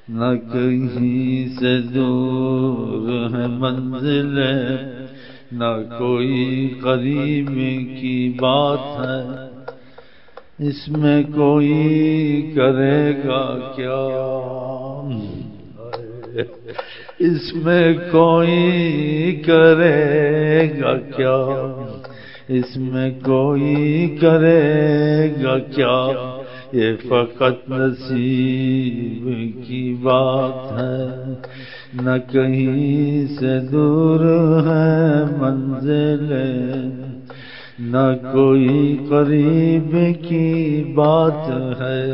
نہ کہیں سے دور ہے منزل، نہ کوئی قریب کی بات ہے، اس میں کوئی کرے گا کیا، اس میں کوئی کرے گا کیا، اس میں کوئی کرے گا کیا، یہ فقط نصیب کی بات ہے، نہ کہیں سے دور ہے منزل، نہ کوئی قریب کی بات ہے،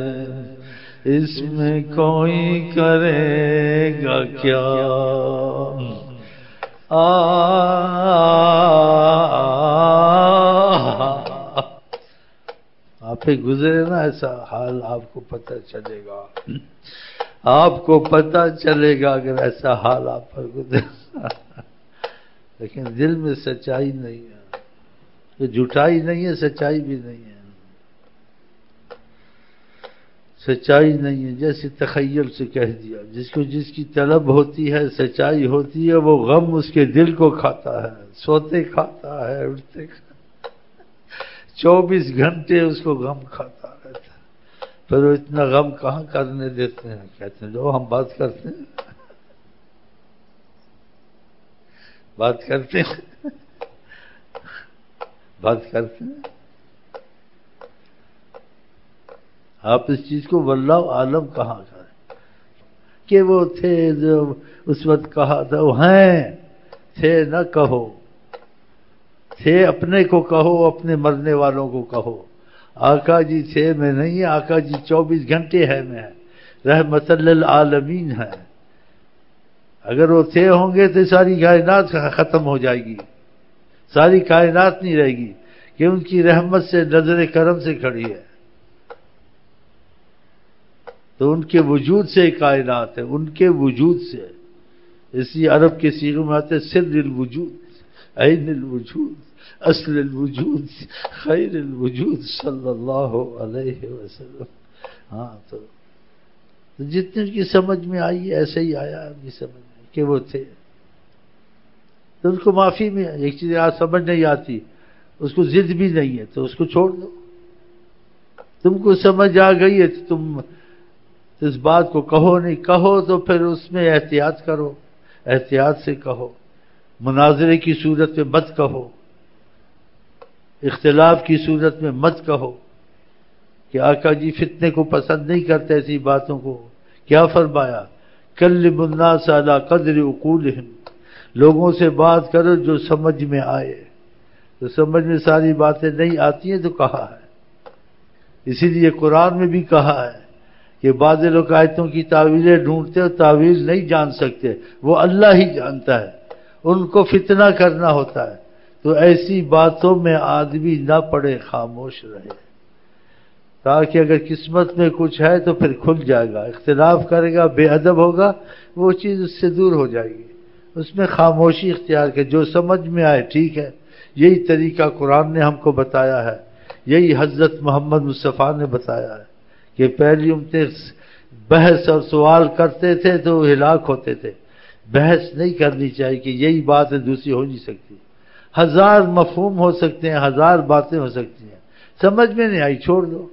اس میں کوئی کرے گا کیا۔ آپ پہ گزرے نا ایسا حال، آپ کو پتہ چلے گا، آپ کو پتہ چلے گا اگر ایسا حال آپ پر گزرے، لیکن دل میں سچائی نہیں ہے، یہ جھوٹائی نہیں ہے، سچائی بھی نہیں ہے، سچائی نہیں ہے، جیسے تخیل سے کہہ دیا، جس کو جس کی طلب ہوتی ہے، سچائی ہوتی ہے، وہ غم اس کے دل کو کھاتا ہے، سوتے کھاتا ہے، اٹھتے کھاتا ہے، 24 گھنٹے اس کو غم کھاتا رہتا ہے، پھر وہ اتنا غم کہاں کرنے دیتے ہیں، کہتے ہیں لو ہم بات کرتے ہیں، بات کرتے ہیں، بات کرتے ہیں۔ آپ اس چیز کو واللہ عالم کہاں کریں کہ وہ تھے جو اس وقت کہا تھا، وہ ہیں تھے نہ کہو، تھے اپنے کو کہو، اپنے مرنے والوں کو کہو، آقا جی تھے میں نہیں، آقا جی 24 گھنٹے ہے میں، رحمت للعالمین ہے، اگر وہ تھے ہوں گے تو ساری کائنات ختم ہو جائے گی، ساری کائنات نہیں رہے گی، کہ ان کی رحمت سے نظر کرم سے کھڑی ہے، تو ان کے وجود سے کائنات ہے، ان کے وجود سے، اسی عرب کے صیغے میں آتے سر الوجود، عین الوجود، اصل الوجود، خیر الوجود صلی اللہ علیہ وسلم۔ ہاں تو جتنے کی سمجھ میں آئی ایسے ہی آیا اپنی سمجھ میں کہ وہ تھے، تو ان کو معافی میں ایک چیز آج سمجھ نہیں آتی، اس کو ضد بھی نہیں ہے تو اس کو چھوڑ دو، تم کو سمجھ آ گئی ہے تو تم اس بات کو کہو، نہیں کہو تو پھر اس میں احتیاط کرو، احتیاط سے کہو، مناظرے کی صورت میں مت کہو، اختلاف کی صورت میں مت کہو، کہ آقا جی فتنے کو پسند نہیں کرتے ایسی باتوں کو، کیا فرمایا کلم الناس علی قدر عقولہم، لوگوں سے بات کرو جو سمجھ میں آئے، تو سمجھ میں ساری باتیں نہیں آتی ہیں تو کہا ہے، اسی لیے قرآن میں بھی کہا ہے کہ بعض لوگ آیتوں کی تعویلیں ڈھونڈتے اور تعویل نہیں جان سکتے، وہ اللہ ہی جانتا ہے، ان کو فتنہ کرنا ہوتا ہے، تو ایسی باتوں میں آدمی نہ پڑے، خاموش رہے، تاکہ اگر قسمت میں کچھ ہے تو پھر کھل جائے گا، اختلاف کرے گا، بے ادب ہوگا، وہ چیز اس سے دور ہو جائے گی، اس میں خاموشی اختیار کر، جو سمجھ میں آئے ٹھیک ہے، یہی طریقہ قرآن نے ہم کو بتایا ہے، یہی حضرت محمد مصطفیٰ نے بتایا ہے، کہ پہلی امتیں بحث اور سوال کرتے تھے تو ہلاک ہوتے تھے، بحث نہیں کرنی چاہیے کہ یہی بات ہے دوسری ہو نہیں سکتی، ہزار مفہوم ہو سکتے ہیں، ہزار باتیں ہو سکتی ہیں، سمجھ میں نہیں آئی چھوڑ دو،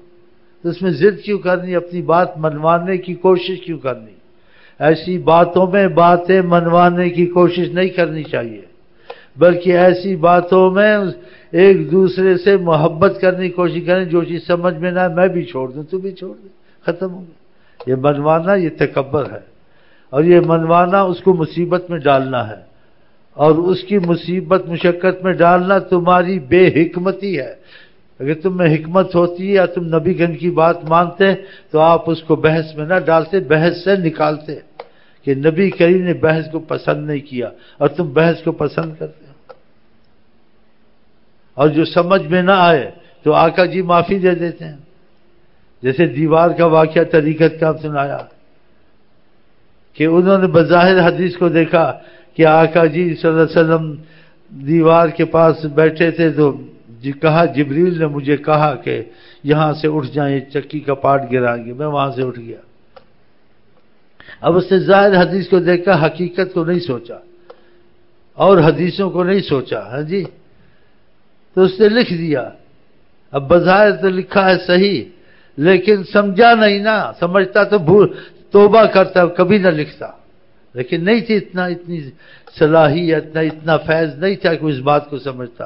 تو اس میں ضد کیوں کرنی، اپنی بات منوانے کی کوشش کیوں کرنی، ایسی باتوں میں باتیں منوانے کی کوشش نہیں کرنی چاہیے، بلکہ ایسی باتوں میں ایک دوسرے سے محبت کرنے کی کوشش کریں، جو چیز سمجھ میں نہ آئے میں بھی چھوڑ دوں تو بھی چھوڑ دیں، ختم ہو گیا، یہ منوانا یہ تکبر ہے، اور یہ منوانا اس کو مصیبت میں ڈالنا ہے، اور اس کی مصیبت مشقت میں ڈالنا تمہاری بے حکمتی ہے، اگر تم میں حکمت ہوتی یا تم نبی گن کی بات مانتے تو آپ اس کو بحث میں نہ ڈالتے، بحث سے نکالتے، کہ نبی کریم نے بحث کو پسند نہیں کیا اور تم بحث کو پسند کرتے ہو، اور جو سمجھ میں نہ آئے تو آقا جی معافی دے دیتے ہیں، جیسے دیوار کا واقعہ طریقت کا سنایا کہ انہوں نے بظاہر حدیث کو دیکھا کہ آقا جی صلی اللہ علیہ وسلم دیوار کے پاس بیٹھے تھے تو کہا جبریل نے مجھے کہا کہ یہاں سے اٹھ جائیں، چکی کا پارٹ گرائیں گے، میں وہاں سے اٹھ گیا، اب اس نے ظاہر حدیث کو دیکھا، حقیقت کو نہیں سوچا اور حدیثوں کو نہیں سوچا، ہاں جی، تو اس نے لکھ دیا۔ اب بظاہر تو لکھا ہے صحیح، لیکن سمجھا نہیں نا، سمجھتا تو توبہ کرتا، کبھی نہ لکھتا، لیکن نہیں تھی اتنی صلاحیت، اتنا فیض نہیں تھا کہ اس بات کو سمجھتا۔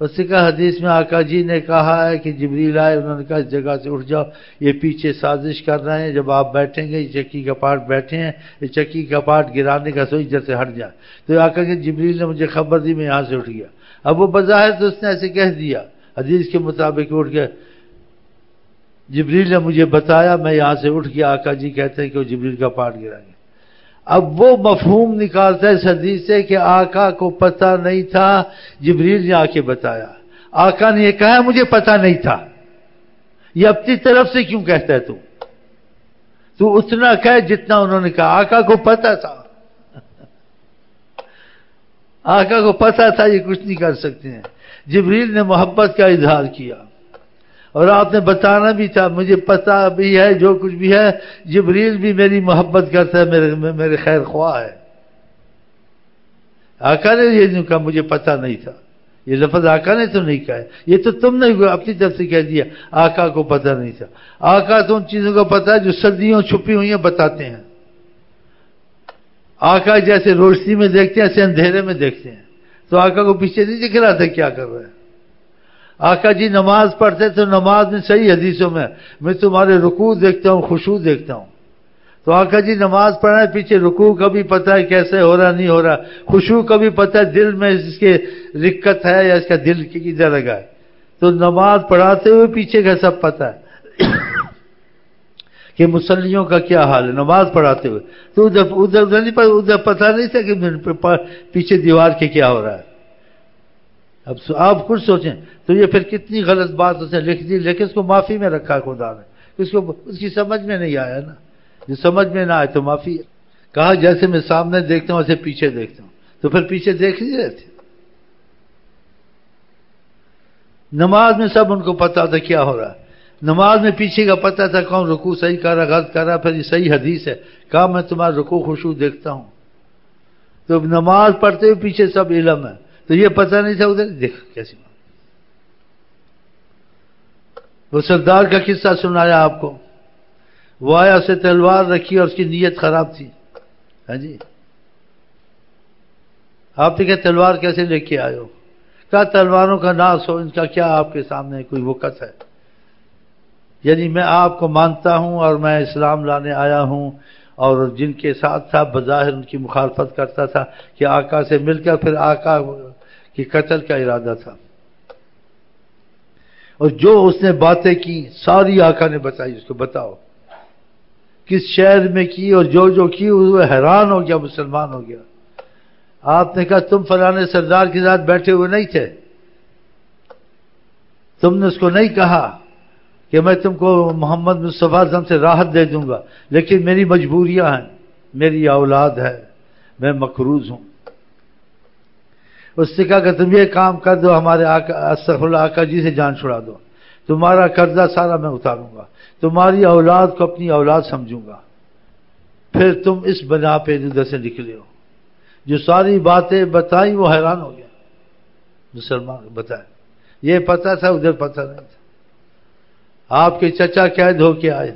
اس نے کہا حدیث میں آقا جی نے کہا ہے کہ جبریل آئے، انہوں نے کہا اس جگہ سے اٹھ جاؤ، یہ پیچھے سازش کر رہے ہیں، جب آپ بیٹھیں گے، یہ چکی کا پارٹ بیٹھے ہیں، یہ چکی کا پارٹ گرانے کا سوچ ادھر سے ہٹ جائے۔ تو آقا کہ جبریل نے مجھے خبر دی، میں یہاں سے اٹھ گیا۔ اب وہ بظاہر تو اس نے ایسے کہہ دیا، حدیث کے مطابق اٹھ گیا، جبریل نے مجھے بتایا، میں یہاں سے اٹھ گیا، آقا جی کہتے ہیں کہ وہ جبریل کا پارٹ گرائیں گے۔ اب وہ مفہوم نکالتا ہے اس حدیث سے کہ آقا کو پتہ نہیں تھا، جبریل نے آ کے بتایا۔ آقا نے یہ کہا مجھے پتہ نہیں تھا، یہ اپنی طرف سے کیوں کہتا ہے تو اتنا کہہ جتنا انہوں نے کہا۔ آقا کو پتہ تھا، آقا کو پتہ تھا یہ کچھ نہیں کر سکتے ہیں۔ جبریل نے محبت کا اظہار کیا اور آپ نے بتانا بھی تھا، مجھے پتہ بھی ہے جو کچھ بھی ہے، جبریل بھی میری محبت کرتا ہے، میرے خیر خواہ ہے۔ آقا نے یہ نہیں کہا مجھے پتہ نہیں تھا، یہ لفظ آقا نے تو نہیں کہا ہے، یہ تو تم نے اپنی طرف سے کہہ دیا آقا کو پتہ نہیں تھا۔ آقا تو ان چیزوں کا پتہ ہے جو صدیوں چھپی ہوئی ہیں، بتاتے ہیں۔ آقا جیسے روشنی میں دیکھتے ہیں ایسے اندھیرے میں دیکھتے ہیں، تو آقا کو پیچھے نہیں دکھ رہا تھا کیا کر رہا ہے۔ آقا جی نماز پڑھتے تو نماز میں صحیح حدیثوں میں تمہارے رکوع دیکھتا ہوں، خشوع دیکھتا ہوں۔ تو آقا جی نماز پڑھ رہے ہیں، پیچھے رکوع کا بھی پتہ ہے کیسے ہو رہا نہیں ہو رہا، خشوع کا بھی پتہ ہے دل میں اس کے رکت ہے یا اس کا دل کدھر لگا ہے۔ تو نماز پڑھاتے ہوئے پیچھے کا سب پتہ ہے کہ مصلیوں کا کیا حال ہے نماز پڑھاتے ہوئے۔ تو ادھر پتہ نہیں تھا کہ پیچھے دیوار کے کیا ہو رہا ہے۔ اب آپ خود سوچیں، تو یہ پھر کتنی غلط بات اس نے لکھ دی، لیکن اس کو معافی میں رکھا خدا نے، اس کی سمجھ میں نہیں آیا نا، جو سمجھ میں نہ آئے تو معافی ہے۔ کہا جیسے میں سامنے دیکھتا ہوں ایسے پیچھے دیکھتا ہوں، تو پھر پیچھے دیکھ نہیں رہے تھے۔ نماز میں سب ان کو پتا تھا کیا ہو رہا ہے، نماز میں پیچھے کا پتہ تھا کون رکوع صحیح کر رہا غلط کر رہا، پھر یہ صحیح حدیث ہے، کہا میں تمہارا رکوع خشوع دیکھتا ہوں۔ تو نماز پڑھتے ہوئے پیچھے سب علم ہے، تو یہ پتہ نہیں تھا ادھر دیکھ کیسی بات۔ وہ سردار کا قصہ سنایا آپ کو، وہ آیا اسے تلوار رکھی اور اس کی نیت خراب تھی، ہاں جی، آپ نے کہا تلوار کیسے لے کے آئے ہو؟ کہا تلواروں کا ناس ہو، ان کا کیا آپ کے سامنے کوئی وقت ہے؟ یعنی میں آپ کو مانتا ہوں اور میں اسلام لانے آیا ہوں، اور جن کے ساتھ تھا بظاہر ان کی مخالفت کرتا تھا کہ آقا سے مل کر پھر آقا کی قتل کا ارادہ تھا، اور جو اس نے باتیں کی ساری آقا نے بتائی، اس کو بتاؤ کس شہر میں کی اور جو کی، وہ حیران ہو گیا، مسلمان ہو گیا۔ آپ نے کہا تم فلانے سردار کے ساتھ بیٹھے ہوئے نہیں تھے، تم نے اس کو نہیں کہا کہ میں تم کو محمد مصطفیٰ صلی اللہ علیہ وسلم سے راحت دے دوں گا، لیکن میری مجبوریاں ہیں، میری اولاد ہے، میں مقروض ہوں۔ اس نے کہا کہ تم یہ کام کر دو، ہمارے استغفر اللہ آقا جی سے جان چھڑا دو، تمہارا قرضہ سارا میں اتاروں گا، تمہاری اولاد کو اپنی اولاد سمجھوں گا، پھر تم اس بنا پہ ادھر سے نکلے ہو۔ جو ساری باتیں بتائیں وہ حیران ہو گیا، مسلمان بتائے یہ پتہ تھا ادھر پتہ نہیں تھا۔ آپ کے چچا قید ہو کے آئے،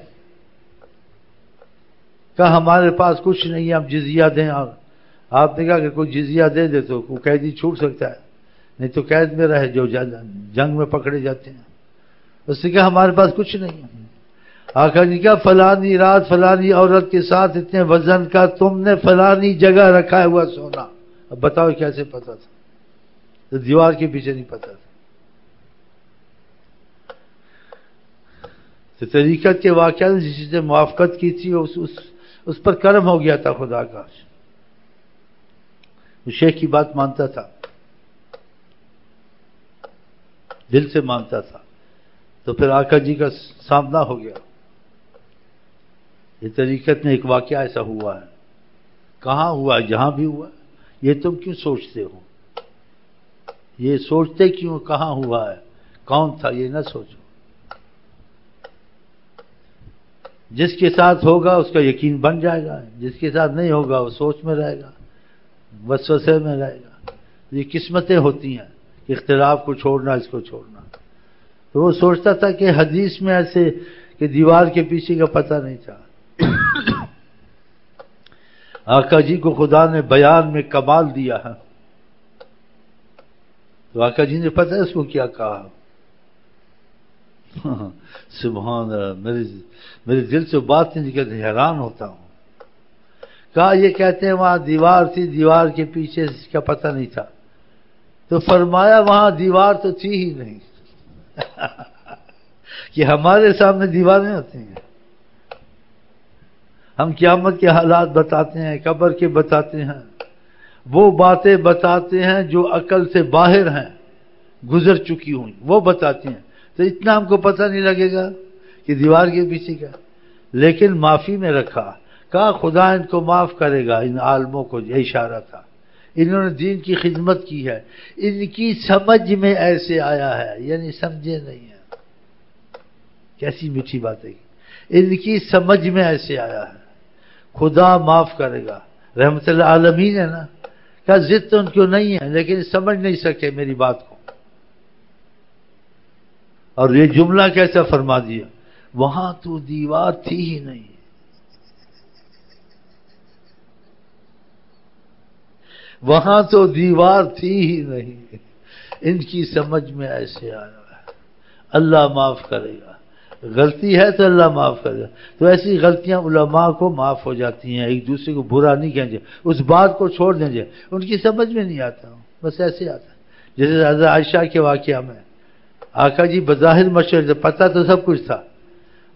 کہا ہمارے پاس کچھ نہیں ہے، ہم جزیہ دیں، اور آپ نے کہا کہ کوئی جزیہ دے دے تو کوئی قیدی چھوٹ سکتا ہے، نہیں تو قید میں رہے جو جنگ میں پکڑے جاتے ہیں۔ اس نے کہا ہمارے پاس کچھ نہیں ہے۔ آقا نے کہا فلانی رات فلانی عورت کے ساتھ اتنے وزن کا تم نے فلانی جگہ رکھا ہوا سونا، اب بتاؤ کیسے پتا تھا؟ تو دیوار کے پیچھے نہیں پتا تھا۔ تو طریقت کے واقعات نے جس سے موافقت کی تھی اس پر کرم ہو گیا تھا خدا کا، وہ شیخ کی بات مانتا تھا، دل سے مانتا تھا، تو پھر آقا جی کا سامنا ہو گیا۔ یہ طریقت میں ایک واقعہ ایسا ہوا ہے، کہاں ہوا؟ جہاں بھی ہوا، یہ تم کیوں سوچتے ہو؟ یہ سوچتے کیوں کہاں ہوا ہے، کون تھا، یہ نہ سوچو۔ جس کے ساتھ ہوگا اس کا یقین بن جائے گا، جس کے ساتھ نہیں ہوگا وہ سوچ میں رہے گا، وسوسے میں رہے گا۔ یہ قسمتیں ہوتی ہیں کہ اختلاف کو چھوڑنا، اس کو چھوڑنا۔ تو وہ سوچتا تھا کہ حدیث میں ایسے کہ دیوار کے پیچھے کا پتہ نہیں تھا۔ آقا جی کو خدا نے بیان میں کمال دیا ہے، تو آقا جی نے پتہ ہے اس کو کیا کہا؟ سبحان اللہ، میرے دل سے بات نہیں نکلتی، حیران ہوتا ہوں۔ کہا یہ کہتے ہیں وہاں دیوار تھی، دیوار کے پیچھے اس کا پتہ نہیں تھا، تو فرمایا وہاں دیوار تو تھی ہی نہیں۔ کہ ہمارے سامنے دیواریں ہوتی ہیں، ہم قیامت کے حالات بتاتے ہیں، قبر کے بتاتے ہیں، وہ باتیں بتاتے ہیں جو عقل سے باہر ہیں، گزر چکی ہوئی، وہ بتاتی ہیں، تو اتنا ہم کو پتہ نہیں لگے گا کہ دیوار کے پیچھے کا۔ لیکن معافی میں رکھا، کہا خدا ان کو معاف کرے گا، ان عالموں کو یہ اشارہ تھا، انہوں نے دین کی خدمت کی ہے، ان کی سمجھ میں ایسے آیا ہے، یعنی سمجھے نہیں ہیں۔ کیسی میٹھی بات ہے، ان کی سمجھ میں ایسے آیا ہے، خدا معاف کرے گا، رحمت اللہ عالمین ہے نا۔ کہا ضد تو ان کو نہیں ہے، لیکن سمجھ نہیں سکے میری بات کو۔ اور یہ جملہ کیسا فرما دیا، وہاں تو دیوار تھی ہی نہیں، وہاں تو دیوار تھی ہی نہیں، ان کی سمجھ میں ایسے آیا ہے۔ اللہ معاف کرے گا، غلطی ہے تو اللہ معاف کرے گا۔ تو ایسی غلطیاں علماء کو معاف ہو جاتی ہیں، ایک دوسرے کو برا نہیں کہیں، اس بات کو چھوڑ دیں، ان کی سمجھ میں نہیں آتا، بس ایسے آتا ہے۔ جیسے حضرت عائشہ کے واقعہ میں آقا جی بظاہر مشورے تھے، پتہ تو سب کچھ تھا،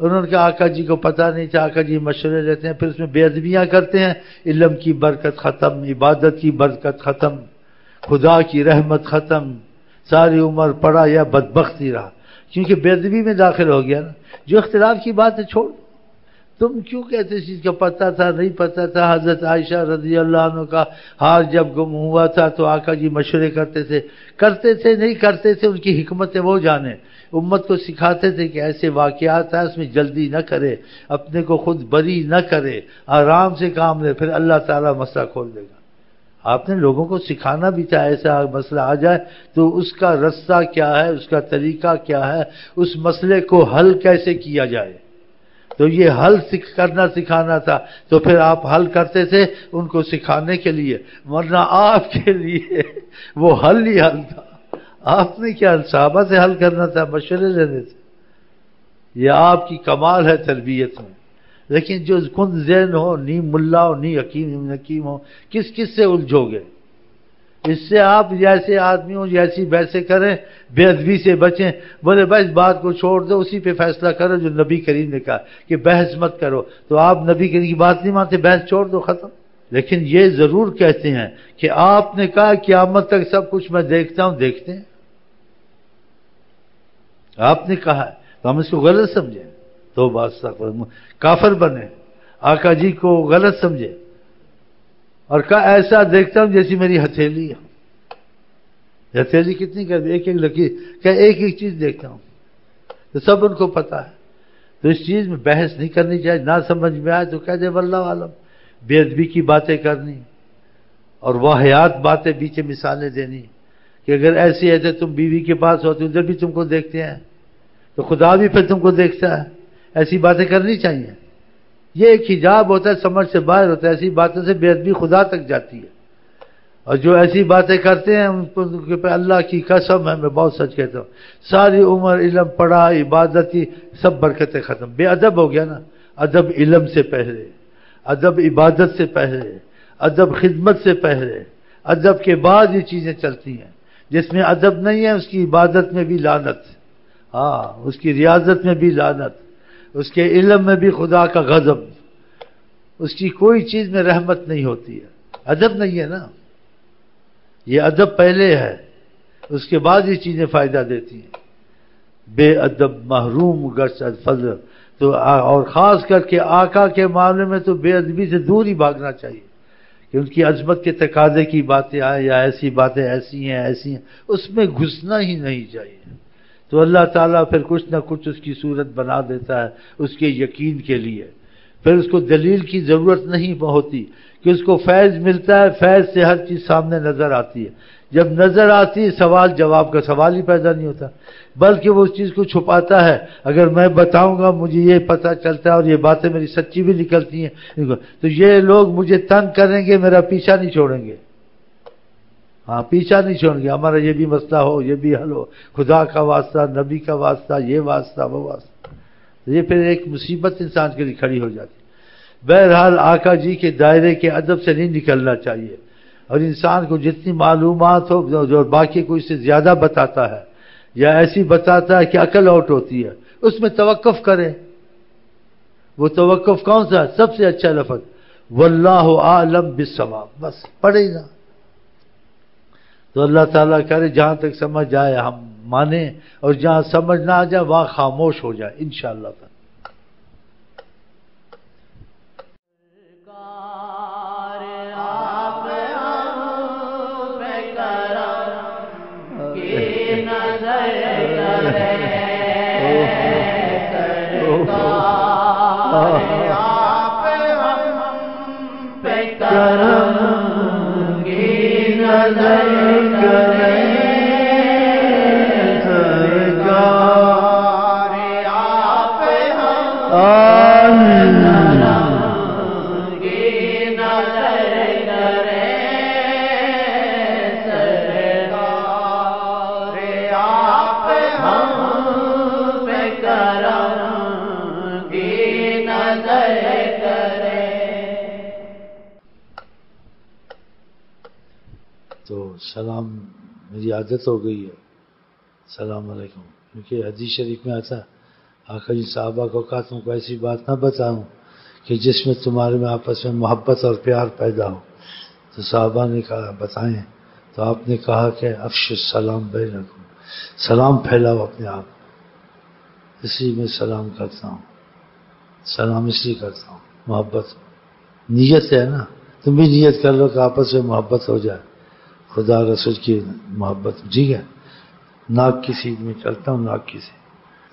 انہوں نے کہا آقا جی کو پتہ نہیں تھا، آقا جی مشورے لیتے ہیں، پھر اس میں بے ادبیاں کرتے ہیں، علم کی برکت ختم، عبادت کی برکت ختم، خدا کی رحمت ختم، ساری عمر پڑا یا بدبختی رہا، کیونکہ بے ادبی میں داخل ہو گیا نا۔ جو اختلاف کی بات ہے چھوڑ، تم کیوں کہتے اس چیز کا پتہ تھا نہیں پتہ تھا؟ حضرت عائشہ رضی اللہ عنہ کا ہار جب گم ہوا تھا تو آقا جی مشورے کرتے تھے نہیں کرتے تھے، ان کی حکمت وہ جانے، امت کو سکھاتے تھے کہ ایسے واقعات ہیں، اس میں جلدی نہ کرے، اپنے کو خود بری نہ کرے، آرام سے کام لے، پھر اللہ تعالیٰ مسئلہ کھول دے گا۔ آپ نے لوگوں کو سکھانا بھی تھا، ایسا مسئلہ آ جائے تو اس کا رستہ کیا ہے، اس کا طریقہ کیا ہے، اس مسئلے کو حل کیسے کیا جائے، تو یہ حل کرنا سکھانا تھا۔ تو پھر آپ حل کرتے تھے ان کو سکھانے کے لیے، ورنہ آپ کے لیے وہ حل ہی حل تھا۔ آپ نے کیا صحابہ سے حل کرنا تھا، مشورے لینے تھے۔ یہ آپ کی کمال ہے تربیت میں۔ لیکن جو کند ذہن ہو، نی ملا ہو، نی حکیم ہو، کس سے الجھو گے؟ اس سے آپ جیسے آدمی ہوں جیسی بحثیں کریں، بے ادبی سے بچیں، بولے بس بات کو چھوڑ دو، اسی پہ فیصلہ کرو جو نبی کریم نے کہا کہ بحث مت کرو، تو آپ نبی کریم کی بات نہیں مانتے، بحث چھوڑ دو، ختم۔ لیکن یہ ضرور کہتے ہیں کہ آپ نے کہا قیامت تک سب کچھ میں دیکھتا ہوں، دیکھتے ہیں، آپ نے کہا ہے تو ہم اس کو غلط سمجھیں تو بات کافر بنے، آقا جی کو غلط سمجھے، اور کہا ایسا دیکھتا ہوں جیسی میری ہتھیلی ہے۔ ہتھیلی کتنی کر دی، ایک لکیر، کہ ایک چیز دیکھتا ہوں، تو سب ان کو پتا ہے۔ تو اس چیز میں بحث نہیں کرنی چاہیے، نہ سمجھ میں آئے تو کہہ دے واللہ عالم، بے ادبی کی باتیں کرنی اور واہیات باتیں بیچے مثالیں دینی کہ اگر ایسی ہے تو تم بیوی کے پاس ہوتے ادھر بھی تم کو دیکھتے ہیں تو خدا بھی پھر تم کو دیکھتا ہے، ایسی باتیں کرنی چاہیے۔ یہ ایک حجاب ہوتا ہے، سمجھ سے باہر ہوتا ہے، ایسی باتوں سے بے ادبی خدا تک جاتی ہے، اور جو ایسی باتیں کرتے ہیں ان پہ اللہ کی قسم ہے، میں بہت سچ کہتا ہوں، ساری عمر علم پڑھا، عبادت کی، سب برکتیں ختم، بے ادب ہو گیا نا۔ ادب علم سے پہلے، ادب عبادت سے پہلے، ادب خدمت سے پہلے، ادب کے بعد یہ چیزیں چلتی ہیں۔ جس میں ادب نہیں ہے اس کی عبادت میں بھی لعنت، ہاں اس کی ریاضت میں بھی لعنت، اس کے علم میں بھی خدا کا غضب، اس کی کوئی چیز میں رحمت نہیں ہوتی ہے۔ ادب نہیں ہے نا، یہ ادب پہلے ہے، اس کے بعد یہ چیزیں فائدہ دیتی ہیں۔ بے ادب محروم گرچہ فضل، تو اور خاص کر کے آقا کے معاملے میں تو بے ادبی سے دور ہی بھاگنا چاہیے کہ ان کی عظمت کے تقاضے کی باتیں آئیں یا ایسی باتیں ایسی ہیں اس میں گھسنا ہی نہیں چاہیے۔ تو اللہ تعالیٰ پھر کچھ نہ کچھ اس کی صورت بنا دیتا ہے اس کے یقین کے لیے. پھر اس کو دلیل کی ضرورت نہیں ہوتی کہ اس کو فیض ملتا ہے، فیض سے ہر چیز سامنے نظر آتی ہے. جب نظر آتی ہے سوال جواب کا سوال ہی پیدا نہیں ہوتا، بلکہ وہ اس چیز کو چھپاتا ہے. اگر میں بتاؤں گا مجھے یہ پتہ چلتا ہے اور یہ باتیں میری سچی بھی نکلتی ہیں تو یہ لوگ مجھے تنگ کریں گے، میرا پیچھا نہیں چھوڑیں گے. ہاں پیچھا نہیں چھوڑیں گے، ہمارا یہ بھی مسئلہ ہو، یہ بھی حل ہو، خدا کا واسطہ، نبی کا واسطہ، یہ واسطہ وہ واسطہ. یہ پھر ایک مصیبت انسان کے لیے کھڑی ہو جاتی. بہرحال آقا جی کے دائرے کے ادب سے نہیں نکلنا چاہیے، اور انسان کو جتنی معلومات ہو جو باقی کو اس سے زیادہ بتاتا ہے یا ایسی بتاتا ہے کہ عقل آؤٹ ہوتی ہے، اس میں توقف کرے. وہ توقف کون سا؟ سب سے اچھا لفظ واللہ اعلم بالصواب، بس پڑھے نا. تو اللہ تعالیٰ کرے جہاں تک سمجھ آئے ہم مانیں، اور جہاں سمجھ نہ آ جائے وہاں خاموش ہو جائے انشاءاللہ تعالیٰ. تو سلام میری عادت ہو گئی ہے، السلام علیکم، کیونکہ حدیث شریف میں آتا آقا جی صحابہ کو کہا تم کو ایسی بات نہ بتاؤں کہ جس میں تمہارے میں آپس میں محبت اور پیار پیدا ہو. تو صحابہ نے کہا بتائیں. تو آپ نے کہا کہ افش السلام بینکم، سلام پھیلاؤ اپنے آپ. اسی میں سلام کرتا ہوں، سلام اس لیے کرتا ہوں محبت نیت ہے نا. تم بھی نیت کر لو کہ آپس میں محبت ہو جائے، خدا رسول کی محبت. ٹھیک ہے، ناک کی سیدھ میں چلتا ہوں، ناک کی سیدھ.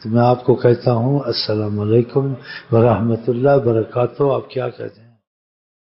تو میں آپ کو کہتا ہوں السلام علیکم ورحمۃ اللہ وبرکاتہ. آپ کیا کہتے ہیں؟